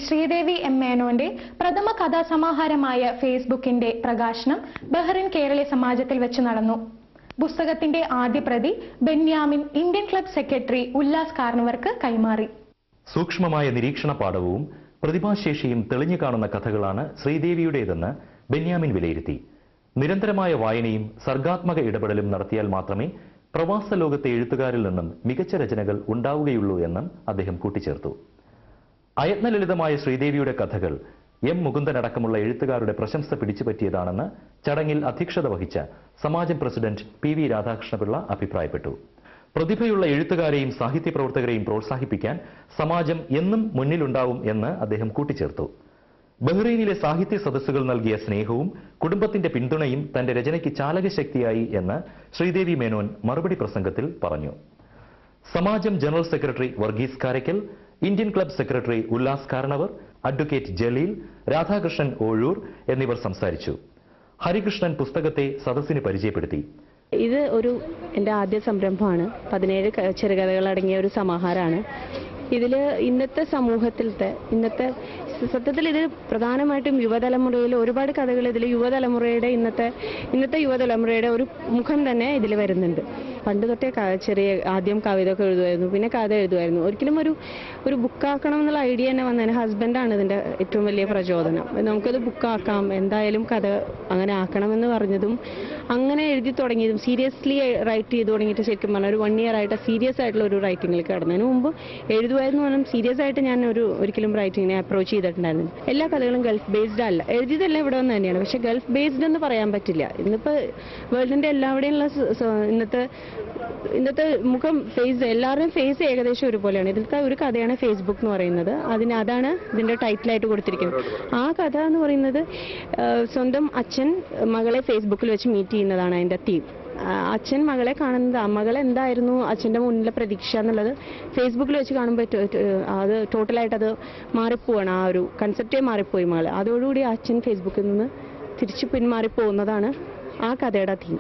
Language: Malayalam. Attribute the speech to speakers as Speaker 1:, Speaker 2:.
Speaker 1: ശ്രീദേവി എം മേനോന്റെ പ്രഥമ കഥാസമാഹാരമായ ഫേസ്ബുക്കിന്റെ പ്രകാശനം ബഹ്റിൻ കേരളീയ സമാജത്തിൽ വെച്ച് നടന്നു. പുസ്തകത്തിന്റെ ആദ്യ പ്രതി Benyamin Indian club secretary Ullas കാർണവർക്ക് കൈമാറി.
Speaker 2: സൂക്ഷ്മമായ നിരീക്ഷണ പാഠവും പ്രതിഭാശേഷിയും തെളിഞ്ഞു കാണുന്ന കഥകളാണ് ശ്രീദേവിയുടേതെന്ന് ബെന്യാമിൻ വിലയിരുത്തി. നിരന്തരമായ വായനയും സർഗാത്മക ഇടപെടലും നടത്തിയാൽ മാത്രമേ പ്രവാസ ലോകത്തെ എഴുത്തുകാരിൽ നിന്നും മികച്ച രചനകൾ ഉണ്ടാവുകയുള്ളൂ എന്നും അദ്ദേഹം കൂട്ടിച്ചേർത്തു. അയത്നലളിതമായ ശ്രീദേവിയുടെ കഥകൾ എം മുകുന്ദൻ അടക്കമുള്ള എഴുത്തുകാരുടെ പ്രശംസ പിടിച്ചുപറ്റിയതാണെന്ന് ചടങ്ങിൽ അധ്യക്ഷത വഹിച്ച സമാജം പ്രസിഡന്റ് പി.വി. രാധാകൃഷ്ണപിള്ള അഭിപ്രായപ്പെട്ടു. പ്രതിഭയുള്ള എഴുത്തുകാരെയും സാഹിത്യപ്രവർത്തകരെയും പ്രോത്സാഹിപ്പിക്കാൻ സമാജം എന്നും മുന്നിലുണ്ടാവും എന്ന് അദ്ദേഹം കൂട്ടിച്ചേർത്തു. ബഹ്റൈനിലെ സാഹിത്യ സദസ്സുകൾ നൽകിയ സ്നേഹവും കുടുംബത്തിന്റെ പിന്തുണയും തന്റെ രചനയ്ക്ക് ചാലകശക്തിയായി എന്ന് ശ്രീദേവി മേനോൻ മറുപടി പ്രസംഗത്തിൽ പറഞ്ഞു. സമാജം general secretary Varghese Karaikal, Indian club secretary Ullas Karnavar, advocate Jaleel, Radhakrishnan Ozhur എന്നിവർ സംസാരിച്ചു. ഹരികൃഷ്ണൻ പുസ്തകത്തെ സദസ്സിന് പരിചയപ്പെടുത്തി.
Speaker 3: ഇത് എൻ്റെ ആദ്യ സംരംഭമാണ്. 17 ചെറുകഥകൾ അടങ്ങിയ ഒരു സമാഹാരമാണ്. ഇതിൽ ഇന്നത്തെ സമൂഹത്തിലത്തെ സത്യത്തിൽ ഇത് പ്രധാനമായിട്ടും യുവതലമുറയിൽ ഒരുപാട് കഥകൾ ഇതിൽ യുവതലമുറയുടെ ഇന്നത്തെ യുവതലമുറയുടെ ഒരു മുഖം തന്നെ ഇതിൽ വരുന്നുണ്ട്. പണ്ട് തൊട്ടേ ആദ്യം കവിത ഒക്കെ എഴുതുമായിരുന്നു, പിന്നെ കഥ എഴുതുമായിരുന്നു. ഒരിക്കലും ഒരു ബുക്കാക്കണം എന്നുള്ള ഐഡിയ തന്നെ വന്നതിന് ഹസ്ബൻഡാണ് ഇതിൻ്റെ ഏറ്റവും വലിയ പ്രചോദനം. നമുക്കത് ബുക്കാക്കാം, എന്തായാലും കഥ അങ്ങനെ ആക്കണമെന്ന് പറഞ്ഞതും അങ്ങനെ എഴുതി തുടങ്ങിയതും സീരിയസ്ലി റൈറ്റ് ചെയ്ത് തുടങ്ങിയിട്ട് ശരിക്കും പറഞ്ഞാൽ ഒരു 1 year ആയിട്ട് സീരിയസ് ആയിട്ടുള്ള ഒരു റൈറ്റിങ്ങിൽ കടന്നതിന് മുമ്പ് എഴുതുമായിരുന്നു. പറഞ്ഞാൽ സീരിയസ് ആയിട്ട് ഞാൻ ഒരിക്കലും റൈറ്റിങ്ങിനെ അപ്രോച്ച് ചെയ്തിട്ടുണ്ടായിരുന്നു. എല്ലാ കഥകളും ഗൾഫ് ബേസ്ഡ് അല്ല, എഴുതിയതെല്ലാം ഇവിടെ വന്ന് തന്നെയാണ്. പക്ഷെ ഗൾഫ് ബേസ്ഡ് എന്ന് പറയാൻ പറ്റില്ല. ഇന്നിപ്പോൾ വേൾഡിന്റെ എല്ലാവിടെയുള്ള ഇന്നത്തെ മുഖം എല്ലാവരുടെയും ഫേസ് ഏകദേശം ഒരുപോലെയാണ്. ഇതിലത്തെ ഒരു കഥയാണ് ഫേസ്ബുക്ക് എന്ന് പറയുന്നത്. അതാണ് ഇതിന്റെ ടൈറ്റിലായിട്ട് കൊടുത്തിരിക്കുന്നത്. ആ കഥ എന്ന് പറയുന്നത് സ്വന്തം അച്ഛൻ മകളെ ഫേസ്ബുക്കിൽ വെച്ച് മീറ്റ് ചെയ്യുന്നതാണ് അതിന്റെ തീം. അച്ഛൻ മകളെ കാണുന്നത്, മകൾ എന്തായിരുന്നു അച്ഛൻ്റെ മുന്നിലെ പ്രതീക്ഷ എന്നുള്ളത് ഫേസ്ബുക്കിൽ വെച്ച് കാണുമ്പോൾ അത് ടോട്ടലായിട്ട് അത് മാറിപ്പോവാണ്. ആ ഒരു കൺസെപ്റ്റേ മാറിപ്പോയി മകൾ. അതോടുകൂടി അച്ഛൻ ഫേസ്ബുക്കിൽ നിന്ന് തിരിച്ചു പിന്മാറിപ്പോകുന്നതാണ് ആ കഥയുടെ തീം.